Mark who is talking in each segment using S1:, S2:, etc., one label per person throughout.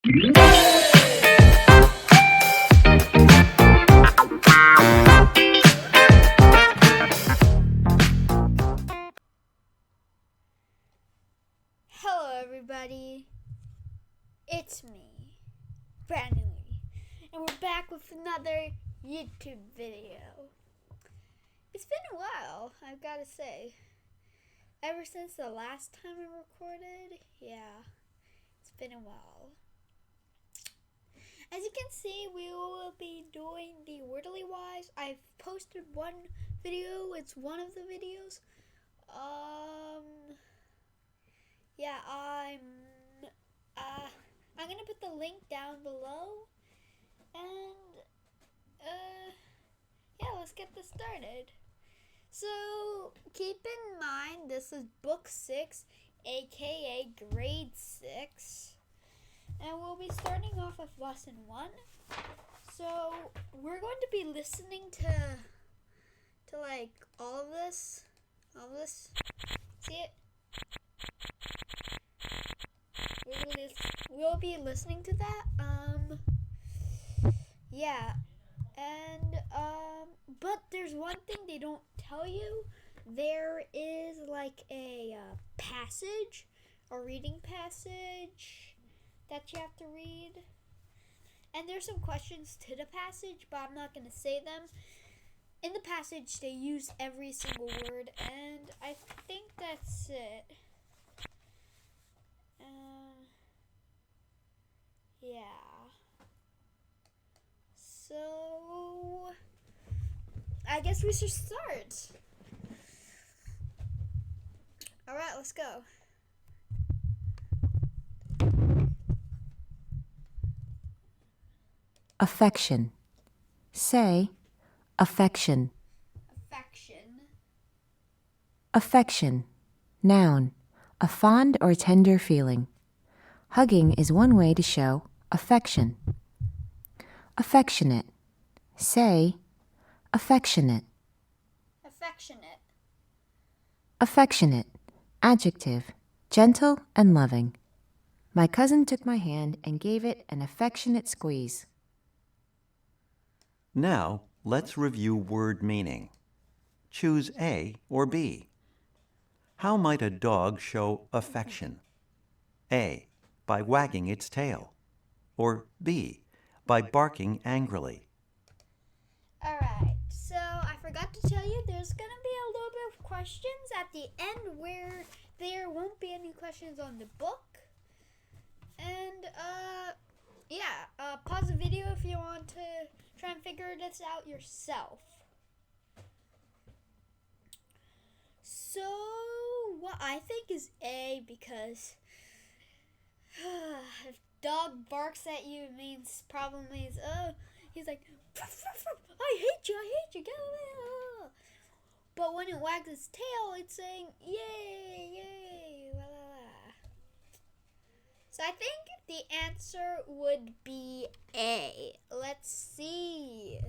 S1: Hello everybody, it's me, Brandon Lee, and we're back with another YouTube video. It's been a while, I've gotta say. Ever since the last time I recorded, yeah, it's been a while. As you can see, we will be doing the Wordly Wise. I've posted one video, it's one of the videos. Yeah, I'm gonna put the link down below, and yeah, let's get this started. So keep in mind, this is book 6, aka grade 6, and we'll be starting off with lesson 1. So we're going to be listening to like all of this. See it? We'll be listening to that. Yeah, and but there's one thing they don't tell you. There is like a passage, a reading passage that you have to read, and there's some questions to the passage, but I'm not gonna say them. In the passage, they use every single word, and I think that's it. Yeah. So, I guess we should start. Alright, let's go.
S2: Affection. Say, affection.
S1: Affection.
S2: Affection. Noun. A fond or tender feeling. Hugging is one way to show affection. Affectionate. Say, affectionate.
S1: Affectionate.
S2: Affectionate. Adjective. Gentle and loving. My cousin took my hand and gave it an affectionate squeeze.
S3: Now, let's review word meaning. Choose A or B. How might a dog show affection? A. By wagging its tail. Or B. By barking angrily.
S1: Alright, so I forgot to tell you there's going to be a little bit of questions at the end where there won't be any questions on the book. And, yeah, pause the video if you want to try and figure this out yourself. So, what I think is A, because if dog barks at you, it means, he's like, I hate you, get away. But when it wags its tail, it's saying, yay, la la la. So I think the answer would be A. Let's see.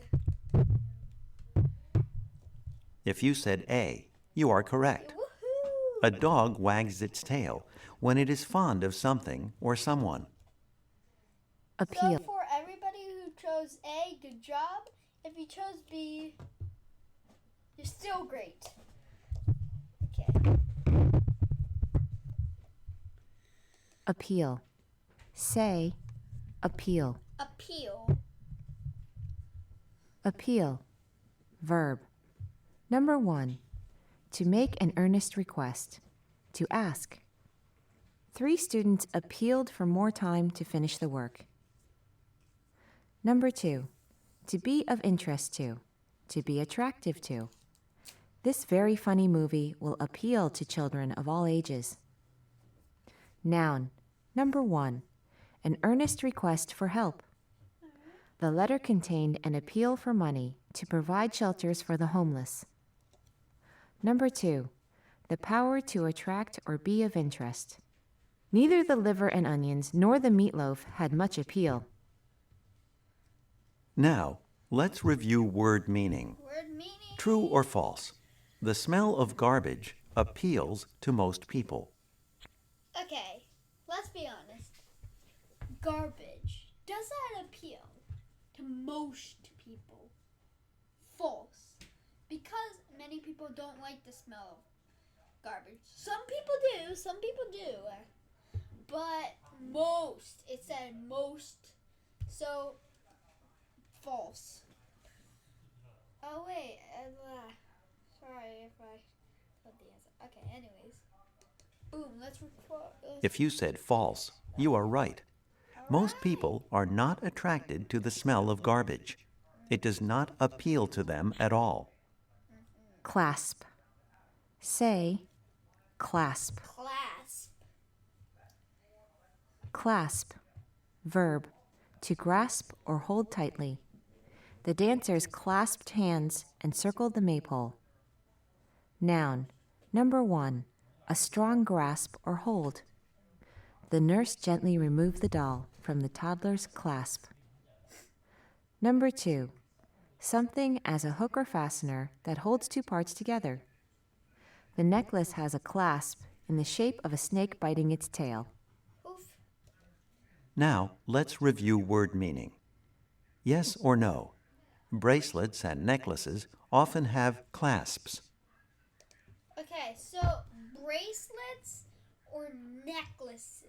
S3: If you said A, you are correct.
S1: Woohoo!
S3: A dog wags its tail when it is fond of something or someone.
S2: Appeal.
S1: So for everybody who chose A, good job. If you chose B, you're still great. Okay.
S2: Appeal. Say, appeal.
S1: Appeal.
S2: Appeal. Verb. Number 1. To make an earnest request. To ask. 3 students appealed for more time to finish the work. Number 2. To be of interest to. To be attractive to. This very funny movie will appeal to children of all ages. Noun. Number 1. An earnest request for help. The letter contained an appeal for money to provide shelters for the homeless. Number 2. The power to attract or be of interest. Neither the liver and onions nor the meatloaf had much appeal.
S3: Now, let's review word meaning.
S1: Word meaning.
S3: True or false? The smell of garbage appeals to most people.
S1: Okay, let's be honest. Garbage. appeal to most people. False. Because many people don't like the smell of garbage. Some people do. But most, it said most. So, false. Oh, wait. Sorry if I told the answer. Okay, anyways. Boom, let's record.
S3: If you said false, you are right. Most people are not attracted to the smell of garbage. It does not appeal to them at all.
S2: Clasp. Say, clasp.
S1: Clasp.
S2: Clasp. Verb. To grasp or hold tightly. The dancers clasped hands and circled the maypole. Noun. Number 1. A strong grasp or hold. The nurse gently removed the doll from the toddler's clasp. Number 2. Something as a hook or fastener that holds two parts together. The necklace has a clasp in the shape of a snake biting its tail.
S1: Oof.
S3: Now, let's review word meaning. Yes or no? Bracelets and necklaces often have clasps.
S1: Okay, so bracelets or necklaces?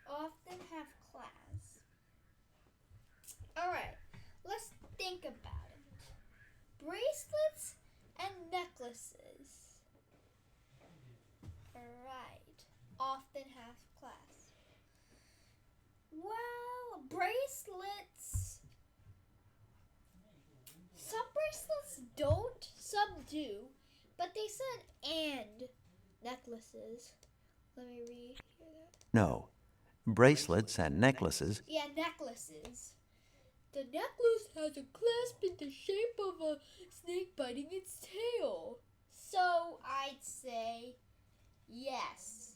S1: Often have clasps. Alright, let's think about it. Bracelets and necklaces. Alright, often have clasps. Well, bracelets. Some bracelets don't, some do, but they said and necklaces. Let me read that.
S3: No. Bracelets and necklaces
S1: Yeah, necklaces. The necklace has a clasp in the shape of a snake biting its tail. So I'd say yes.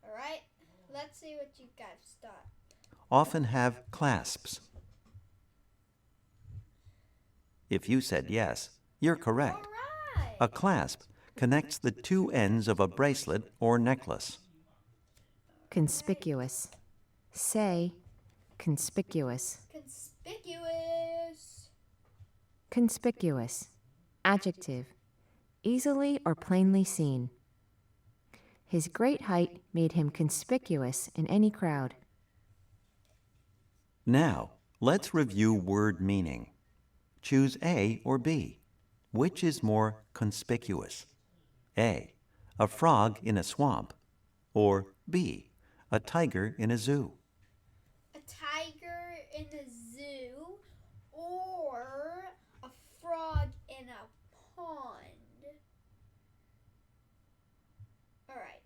S1: Alright, let's see what you guys thought.
S3: often have clasps. If you said yes, you're correct.
S1: Alright.
S3: A clasp connects the two ends of a bracelet or necklace.
S2: Conspicuous. Say, conspicuous.
S1: Conspicuous.
S2: Conspicuous. Adjective. Easily or plainly seen. His great height made him conspicuous in any crowd.
S3: Now, let's review word meaning. Choose A or B. Which is more conspicuous? A. A frog in a swamp. Or B. A tiger in a zoo.
S1: A tiger in a zoo or a frog in a pond. Alright.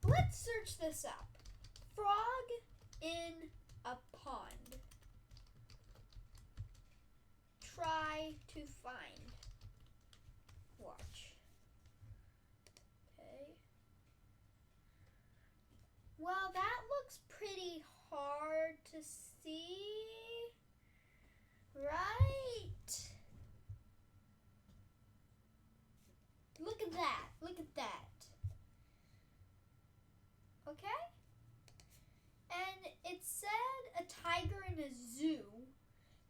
S1: Let's search this up. Frog in a pond. Try to find. Watch. Okay. Well, that looks pretty hard to see. Right? Look at that. Look at that. Okay? And it said a tiger in a zoo.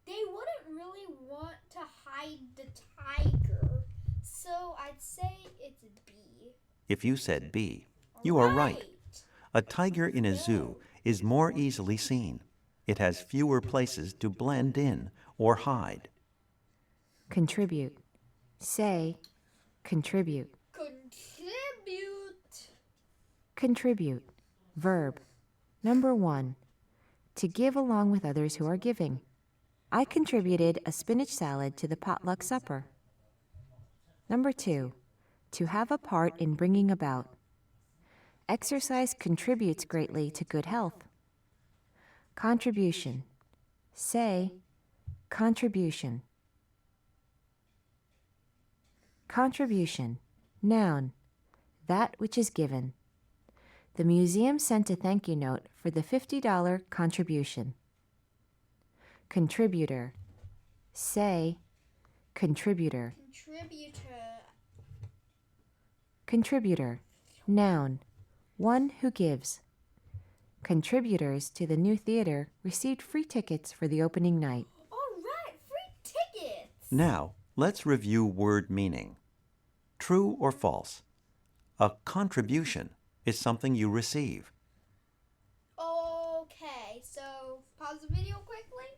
S1: They wouldn't really want to hide the tiger. So I'd say it's B.
S3: If you said B, you are right. A tiger in a zoo is more easily seen. It has fewer places to blend in or hide.
S2: Contribute. Say, contribute.
S1: Contribute.
S2: Contribute. Verb. Number 1. To give along with others who are giving. I contributed a spinach salad to the potluck supper. Number 2. To have a part in bringing about. Exercise contributes greatly to good health. Contribution. Say, contribution. Contribution. Noun. That which is given. The museum sent a thank you note for the $50 contribution. Contributor. Say, contributor.
S1: Contributor.
S2: Contributor. Noun, one who gives. Contributors to the new theater received free tickets for the opening night.
S1: All right, free tickets.
S3: Now, let's review word meaning. True or false? A contribution is something you receive.
S1: Okay, so pause the video quickly.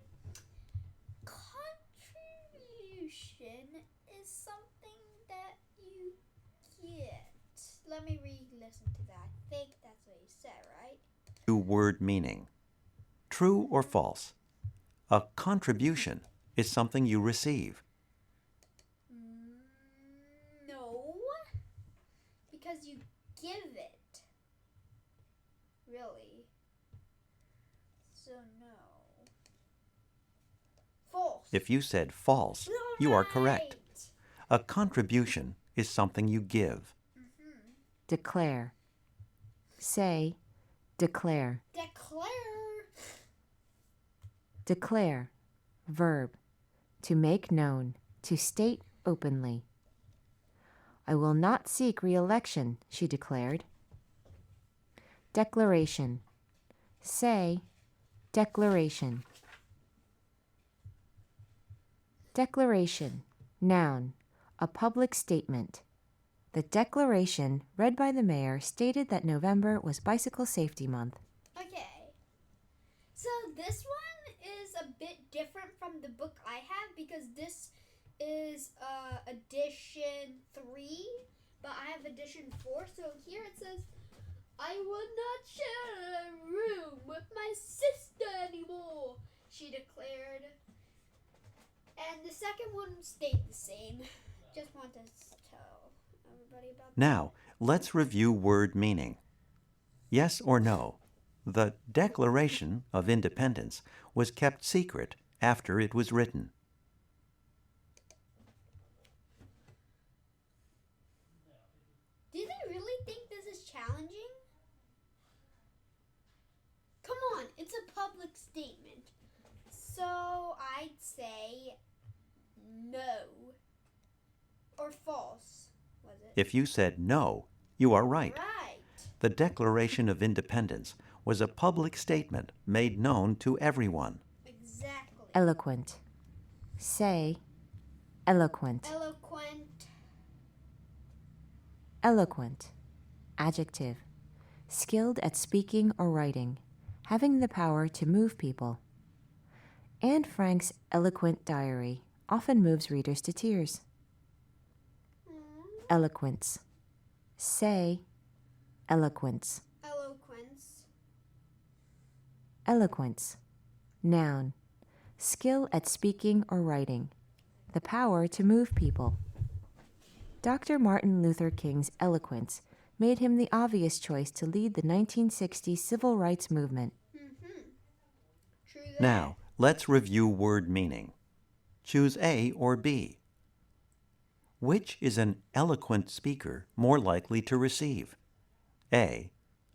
S1: Contribution is something that you get. Let me re-listen to that. I think that's what you said, right?
S3: Word meaning. True or false? A contribution is something you receive.
S1: No, because you give it. Really? So no. False.
S3: If you said false, you are correct. A contribution is something you give.
S2: Declare. Say, declare.
S1: Declare.
S2: Declare. Verb. To make known, to state openly. I will not seek re-election, she declared. Declaration. Say, declaration. Declaration. Noun. A public statement. The declaration, read by the mayor, stated that November was Bicycle Safety Month.
S1: Okay. So this one is a bit different from the book I have because this is edition 3, but I have edition 4. So here it says, I will not share a room with my sister anymore, she declared. And the second one stayed the same. Just want to tell everybody about that.
S3: Now, let's review word meaning. Yes or no? The Declaration of Independence was kept secret after it was written.
S1: Do they really think this is challenging? Come on, it's a public statement. So I'd say no. Or false, was it?
S3: If you said no, you are right.
S1: Right.
S3: The Declaration of Independence was a public statement made known to everyone.
S1: Exactly.
S2: Eloquent. Say, eloquent.
S1: Eloquent.
S2: Eloquent. Adjective. Skilled at speaking or writing, having the power to move people. Anne Frank's eloquent diary often moves readers to tears. Eloquence. Say, eloquence.
S1: Eloquence.
S2: Eloquence. Noun. Skill at speaking or writing, the power to move people. Dr. Martin Luther King's eloquence made him the obvious choice to lead the 1960s civil rights movement.
S1: True that.
S3: Now, let's review word meaning. Choose A or B. Which is an eloquent speaker more likely to receive? A.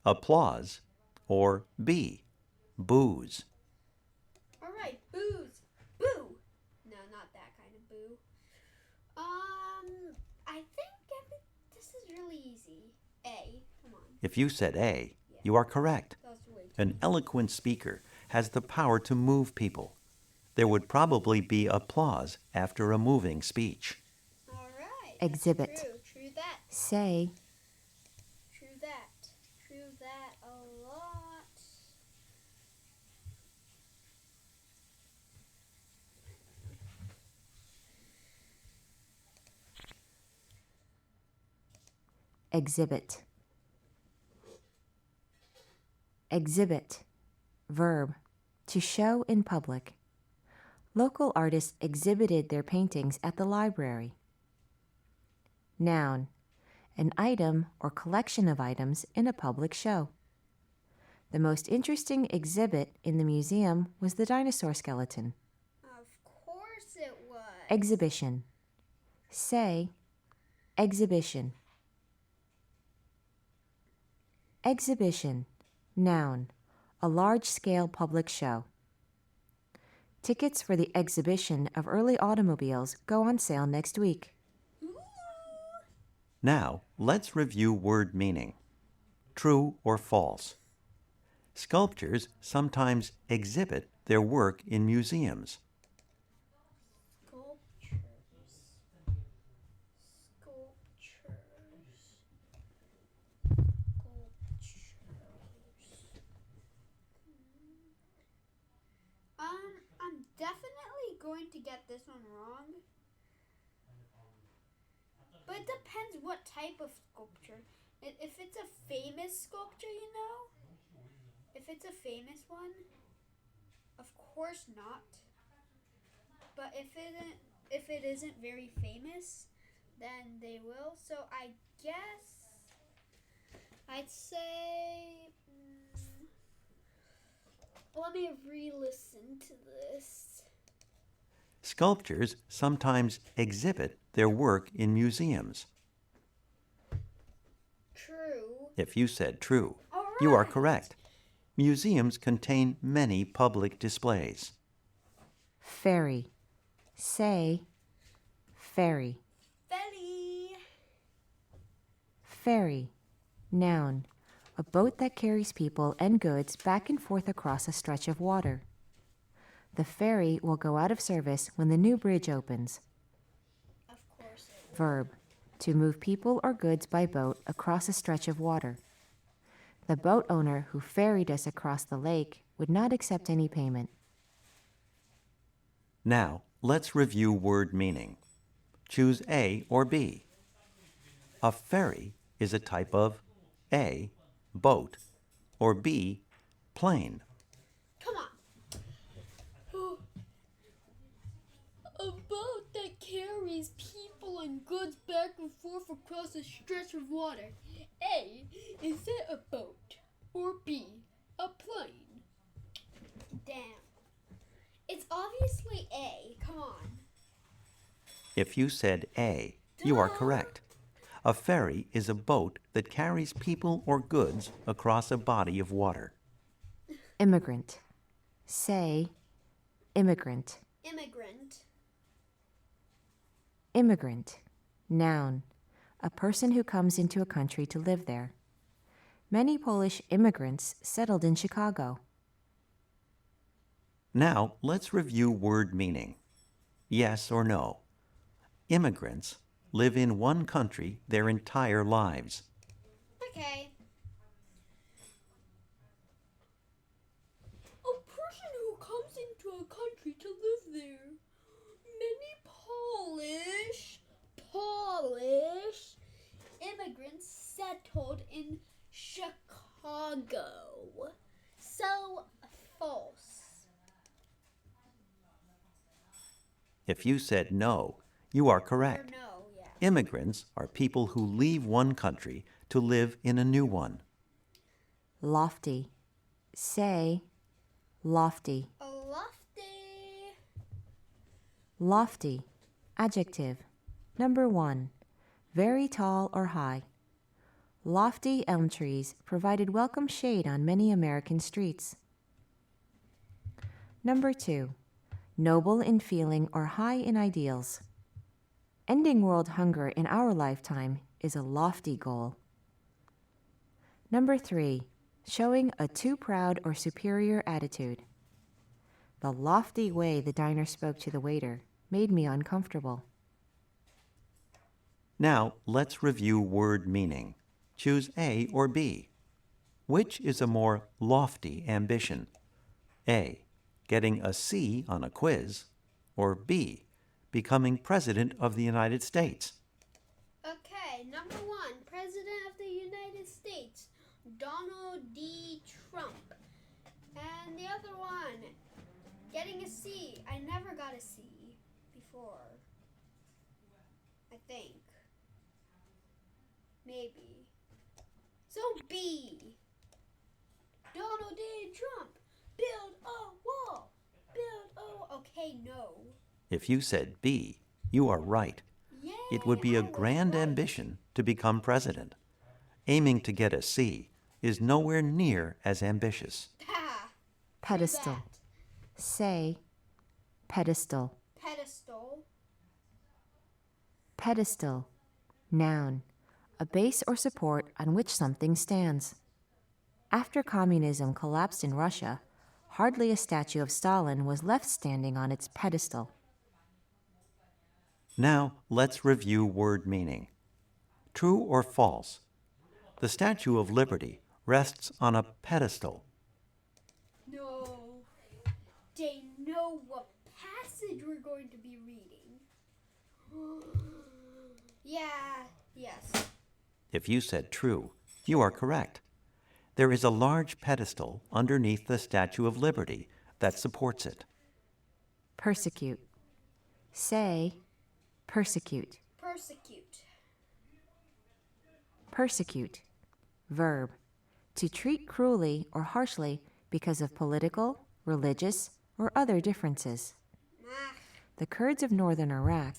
S3: Applause, or B. Boos.
S1: All right, boos. Boo. No, not that kind of boo. I think this is really easy. A. Come on.
S3: If you said A, you are correct.
S1: That's way too
S3: An eloquent speaker has the power to move people. There would probably be applause after a moving speech.
S1: All right.
S2: Exhibit.
S1: True that.
S2: Say,
S1: True that. True that a lot.
S2: exhibit. Exhibit. Verb. To show in public. Local artists exhibited their paintings at the library. Noun. An item or collection of items in a public show. The most interesting exhibit in the museum was the dinosaur skeleton.
S1: Of course it was.
S2: Exhibition. Say, exhibition. Exhibition. Noun. A large-scale public show. Tickets for the exhibition of early automobiles go on sale next week.
S1: Ooh.
S3: Now, let's review word meaning. true or false. Sculptures sometimes exhibit their work in museums.
S1: Sculptures. I'm definitely going to get this one wrong. But it depends what type of sculpture. If it's a famous sculpture, if it's a famous one, of course not. But if it isn't very famous, then they will. So I guess I'd say. Let me re-listen to this.
S3: Sculptures sometimes exhibit their work in museums.
S1: True.
S3: If you said true,
S1: All
S3: you are
S1: right.
S3: correct. Museums contain many public displays.
S2: Ferry. Say ferry.
S1: Ferry.
S2: Ferry. Noun. A boat that carries people and goods back and forth across a stretch of water. The ferry will go out of service when the new bridge opens.
S1: Of course it will.
S2: Verb. To move people or goods by boat across a stretch of water. The boat owner who ferried us across the lake would not accept any payment.
S3: Now, let's review word meaning. Choose A or B. A ferry is a type of A, boat, or B, plane.
S1: Come on. A boat that carries people and goods back and forth across a stretch of water. A, is it a boat? Or B, a plane? Damn. It's obviously A. Come on.
S3: If you said A, you are
S1: Duh.
S3: correct. A ferry is a boat that carries people or goods across a body of water.
S2: Immigrant. Say immigrant.
S1: Immigrant.
S2: Immigrant. Noun. A person who comes into a country to live there. Many Polish immigrants settled in Chicago.
S3: Now, let's review word meaning. Yes or no. Immigrants live in one country their entire lives.
S1: Okay. A person who comes into a country to live there. Many Polish immigrants settled in Chicago. So false.
S3: If you said no, you are
S1: Or
S3: correct.
S1: no, yeah.
S3: Immigrants are people who leave one country to live in a new one.
S2: Lofty. Say lofty.
S1: A lofty.
S2: Lofty. Adjective. Number 1. Very tall or high. Lofty elm trees provided welcome shade on many American streets. Number 2. Noble in feeling or high in ideals. Ending world hunger in our lifetime is a lofty goal. Number 3. Showing a too proud or superior attitude. The lofty way the diner spoke to the waiter made me uncomfortable.
S3: Now, let's review word meaning. Choose A or B. Which is a more lofty ambition? A, getting a C on a quiz, or B, becoming President of the United States?
S1: Okay, number 1, President of the United States, Donald D. Trump. And the other one, getting a C. I never got a C before. I think. Maybe. So B. Donald D. Trump. Build a wall. Build a... Okay, no.
S3: If you said B, you are right.
S1: Yay,
S3: It would be
S1: I
S3: a
S1: was
S3: grand
S1: right.
S3: ambition to become president. Aiming to get a C is nowhere near as ambitious.
S1: Ha!
S2: Pedestal.
S1: that.
S2: Say pedestal.
S1: Pedestal.
S2: Pedestal. Noun. A base or support on which something stands. After communism collapsed in Russia, hardly a statue of Stalin was left standing on its pedestal.
S3: Now, let's review word meaning. True or false? The Statue of Liberty rests on a pedestal.
S1: No. They know what passage we're going to be reading. Yes.
S3: If you said true, you are correct. There is a large pedestal underneath the Statue of Liberty that supports it.
S2: Persecute. Say, persecute.
S1: Persecute.
S2: Persecute. Verb. To treat cruelly or harshly because of political, religious, or other differences. The Kurds of northern Iraq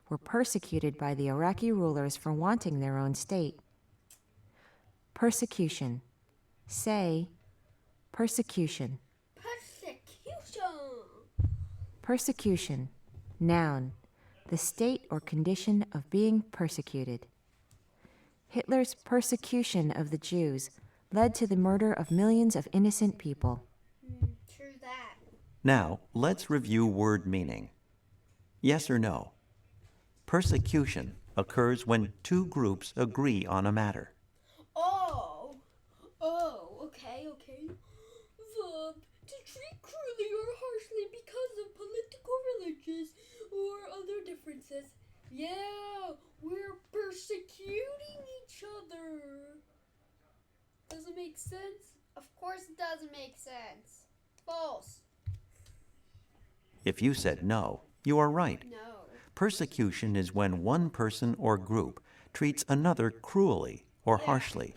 S2: were persecuted by the Iraqi rulers for wanting their own state. Persecution. Say, persecution.
S1: Persecution.
S2: Persecution. Noun. The state or condition of being persecuted. Hitler's persecution of the Jews led to the murder of millions of innocent people.
S1: True that.
S3: Now, let's review word meaning. Yes or no? Persecution occurs when two groups agree on a matter.
S1: Okay. Verb. To treat cruelly or harshly because of political, religious, or other differences. Yeah, we're persecuting each other. Does it make sense? Of course it doesn't make sense. False.
S3: If you said no, you are right.
S1: No.
S3: Persecution is when one person or group treats another cruelly or harshly.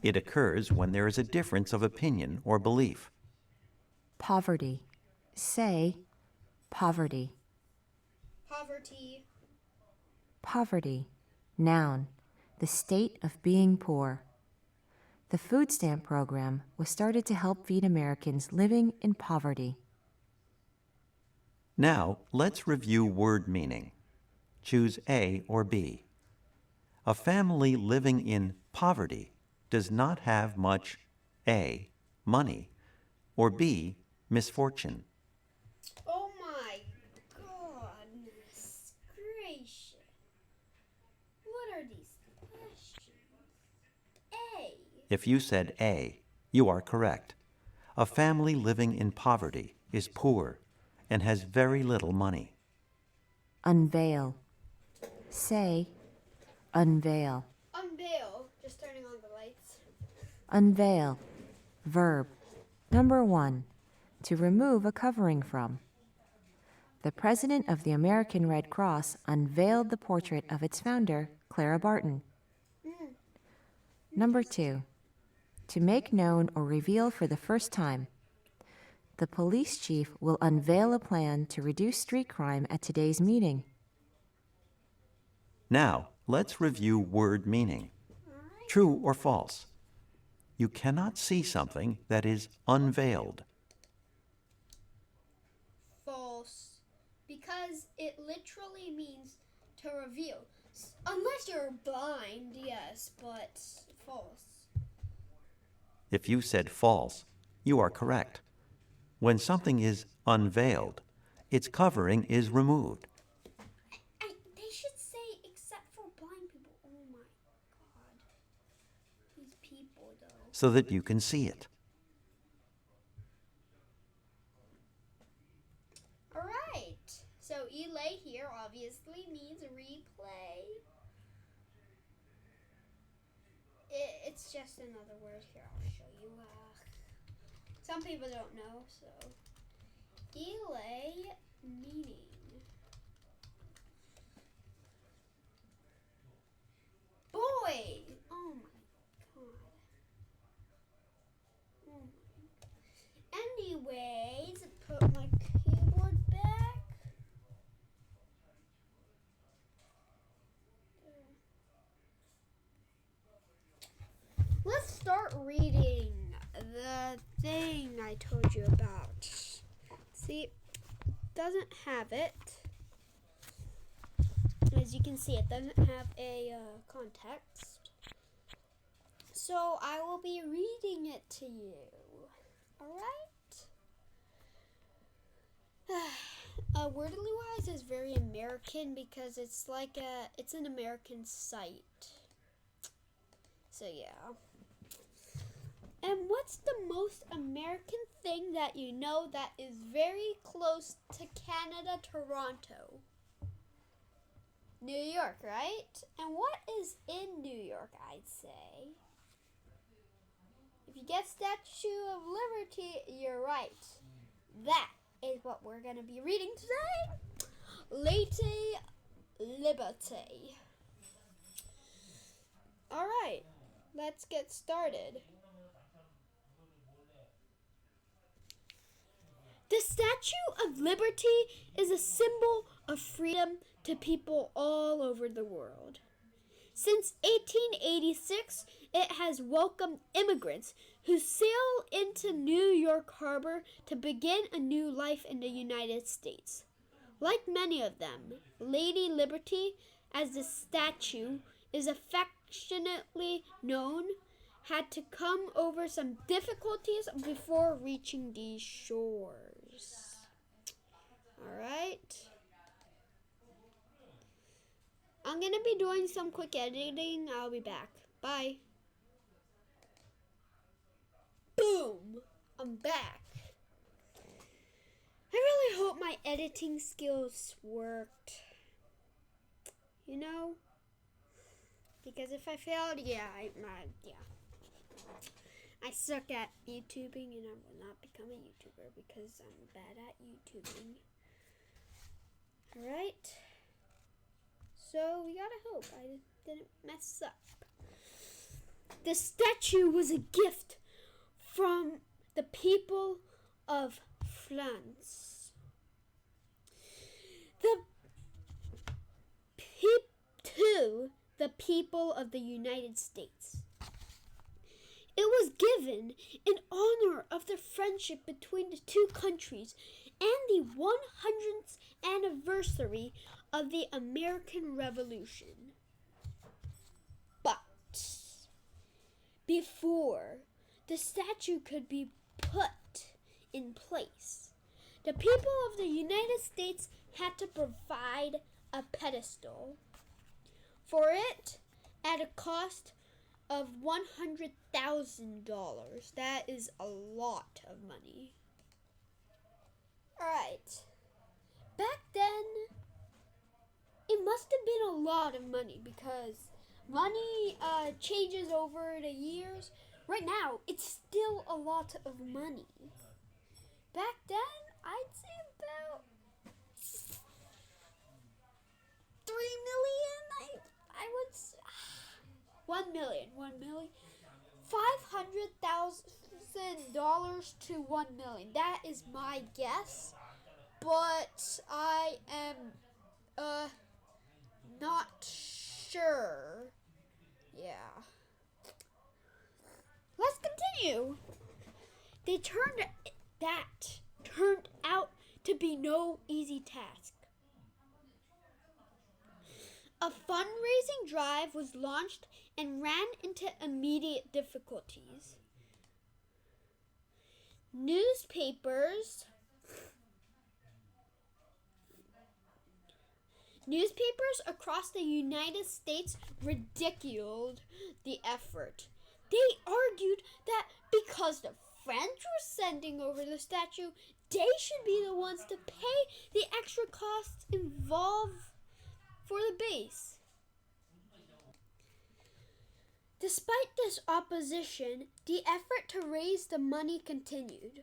S3: It occurs when there is a difference of opinion or belief.
S2: Poverty. Say, poverty.
S1: Poverty.
S2: Poverty. Noun. The state of being poor. The food stamp program was started to help feed Americans living in poverty.
S3: Now, let's review word meaning. Choose A or B. A family living in poverty does not have much A, money, or B, misfortune.
S1: Oh my goodness gracious. What are these questions? A.
S3: If you said A, you are correct. A family living in poverty is poor and has very little money.
S2: Unveil. Say, unveil.
S1: Unveil. Just turning on the lights.
S2: Unveil. Verb. Number 1. To remove a covering from. The president of the American Red Cross unveiled the portrait of its founder, Clara Barton. Number 2. To make known or reveal for the first time. The police chief will unveil a plan to reduce street crime at today's meeting.
S3: Now, let's review word meaning. True or false? You cannot see something that is unveiled.
S1: False. Because it literally means to reveal. Unless you're blind, yes, but false.
S3: If you said false, you are correct. When something is unveiled, its covering is removed.
S1: They should say except for blind people. Oh my god. These people, though.
S3: So that you can see it.
S1: Alright. So elay here obviously means replay. It's just another word here. I'll show you. Some people don't know, so. Elay meaning. Boy! Oh my god. Oh my. Anyways, put my keyboard back. Let's start reading the thing I told you about. See, it doesn't have it. As you can see, it doesn't have a context. So I will be reading it to you. Alright? Wordly Wise is very American because it's an American site. So yeah. And what's the most American thing that you know that is very close to Canada, Toronto? New York, right? And what is in New York, I'd say? If you get Statue of Liberty, you're right. That is what we're going to be reading today. Lady Liberty. Alright, let's get started. The Statue of Liberty is a symbol of freedom to people all over the world. Since 1886, it has welcomed immigrants who sail into New York Harbor to begin a new life in the United States. Like many of them, Lady Liberty, as the statue is affectionately known, had to come over some difficulties before reaching these shores. Alright. I'm going to be doing some quick editing. I'll be back. Bye. Boom! I'm back. I really hope my editing skills worked. You know? Because if I failed, I suck at YouTubing and I will not become a YouTuber because I'm bad at YouTubing. Alright? So we gotta hope I didn't mess up. The statue was a gift from the people of France. To the people of the United States. It was given in honor of the friendship between the two countries and the 100th anniversary of the American Revolution. But before the statue could be put in place, the people of the United States had to provide a pedestal. For it, at a cost of $100,000. That is a lot of money. Alright. Back then, it must have been a lot of money because money changes over the years. Right now, it's still a lot of money. Back then, I'd say about 3 million. I would say 1 million. $500,000 to 1 million. That is my guess. But I am not sure. Yeah. Let's continue. That turned out to be no easy task. A fundraising drive was launched and ran into immediate difficulties. Newspapers across the United States ridiculed the effort. They argued that because the French were sending over the statue, they should be the ones to pay the extra costs involved for the base. Despite this opposition, the effort to raise the money continued.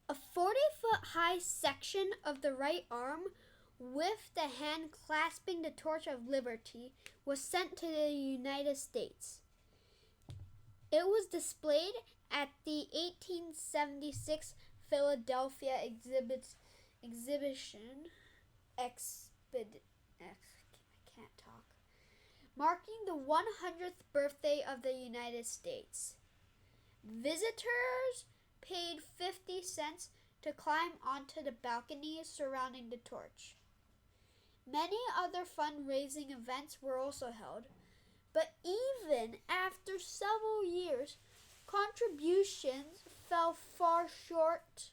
S1: A 40-foot high section of the right arm with the hand clasping the torch of liberty was sent to the United States. It was displayed at the 1876 Philadelphia exhibition, marking the 100th birthday of the United States. Visitors paid 50 cents to climb onto the balconies surrounding the torch. Many other fundraising events were also held, but even after after several years, contributions fell far short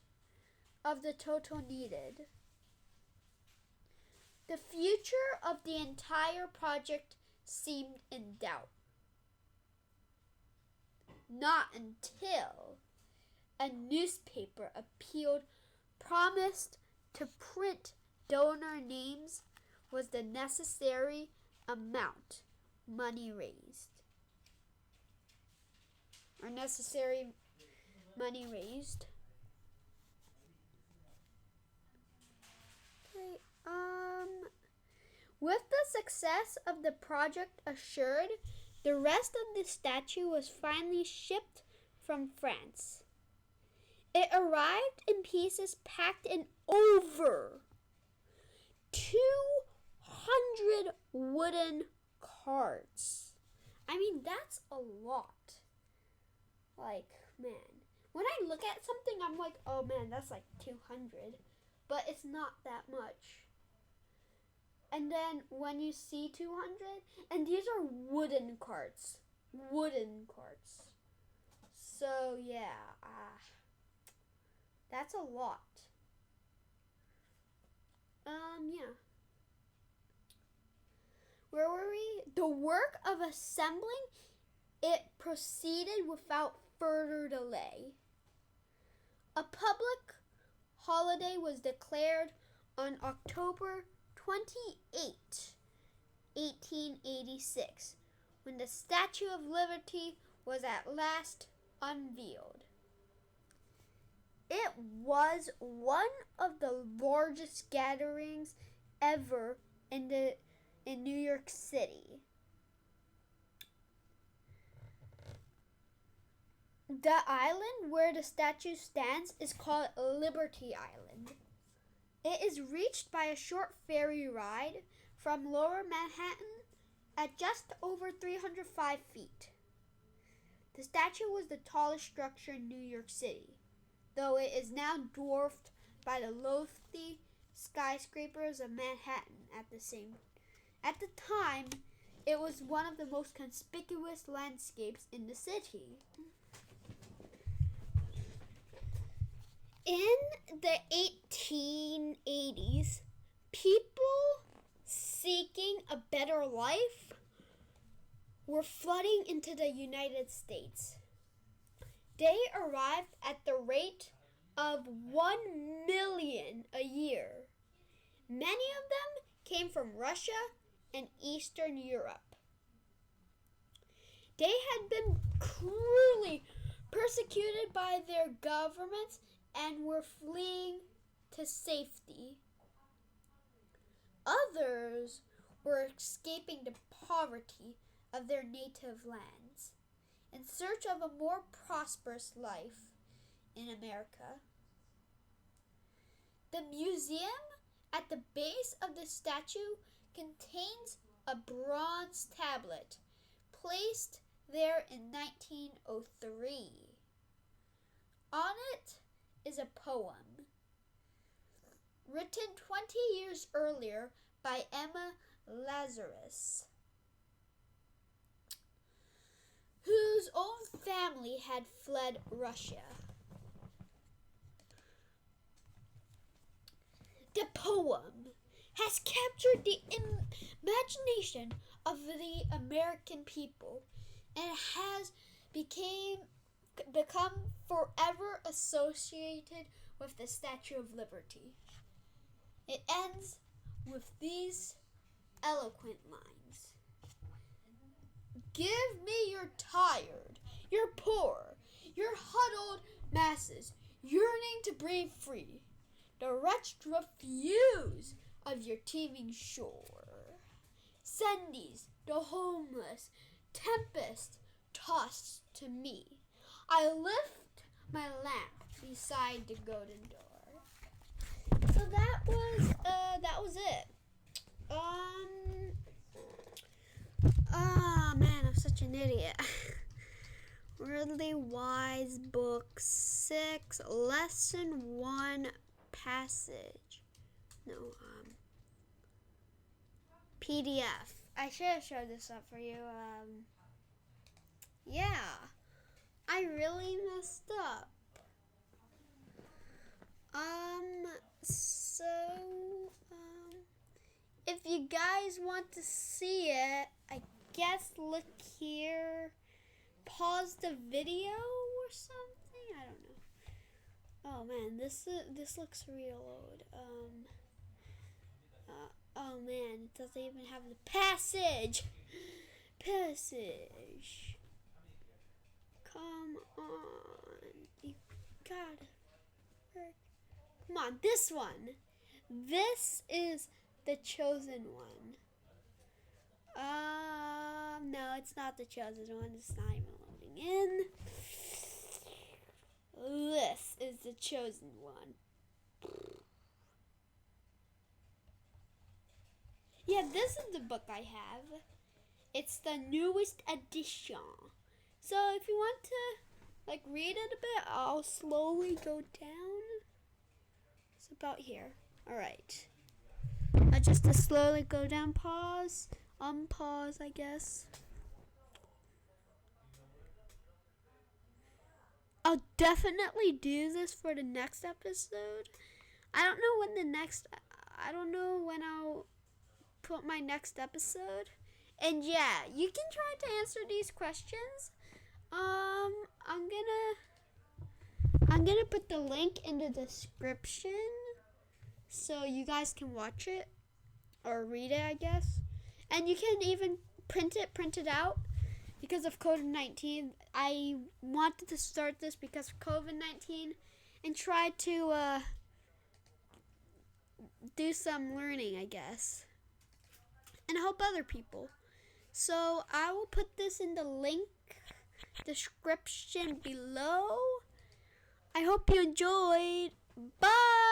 S1: of the total needed. The future of the entire project seemed in doubt. Not until a newspaper appealed, promised to print donor names was the necessary amount money raised. With the success of the project assured, the rest of the statue was finally shipped from France. It arrived in pieces packed in over 200 wooden carts. I mean, that's a lot. Like, man. When I look at something, I'm like, oh man, that's like 200. But it's not that much. And then when you see 200, and these are wooden carts. So, yeah. That's a lot. Yeah. Where were we? The work of assembling it proceeded without further delay. A public holiday was declared on October 28, 1886, when the Statue of Liberty was at last unveiled. It was one of the largest gatherings ever in New York City. The island where the statue stands is called Liberty Island. It is reached by a short ferry ride from Lower Manhattan at just over 305 feet. The statue was the tallest structure in New York City, though it is now dwarfed by the lofty skyscrapers of Manhattan. At the time, it was one of the most conspicuous landscapes in the city. In the 1880s, people seeking a better life were flooding into the United States. They arrived at the rate of 1 million a year. Many of them came from Russia and Eastern Europe. They had been cruelly persecuted by their governments and were fleeing to safety. Others were escaping the poverty of their native lands in search of a more prosperous life in America. The museum at the base of the statue contains a bronze tablet placed there in 1903. On it is a poem written 20 years earlier by Emma Lazarus, whose own family had fled Russia. The poem has captured the imagination of the American people and has become forever associated with the Statue of Liberty. It ends with these eloquent lines. Give me your tired, your poor, your huddled masses yearning to breathe free, the wretched refuse of your teeming shore. Send these, the homeless, tempest tossed to me. I lift my lamp beside the golden door. So that was it. Man, I'm such an idiot. Worldly Wise Book 6, Lesson 1, Passage. PDF. I should have showed this up for you. Yeah. want to see it, I guess look here. Pause the video or something. I don't know. Oh man, this looks real old. Oh man, it doesn't even have the passage. Passage. Come on, you gotta work. Come on, this one. This is the chosen one. No, it's not the chosen one. It's not even loading in. This is the chosen one. Yeah, this is the book I have. It's the newest edition. So if you want to read it a bit, I'll slowly go down. It's about here. Alright. Just to slowly go down, pause, unpause, I guess. I'll definitely do this for the next episode. I don't know when I'll put my next episode. And yeah, you can try to answer these questions. I'm gonna put the link in the description so you guys can watch it or read it, I guess. And you can even print it out because of COVID-19. I wanted to start this because of COVID-19 and try to do some learning, I guess, and help other people. So I will put this in the link description below. I hope you enjoyed. Bye!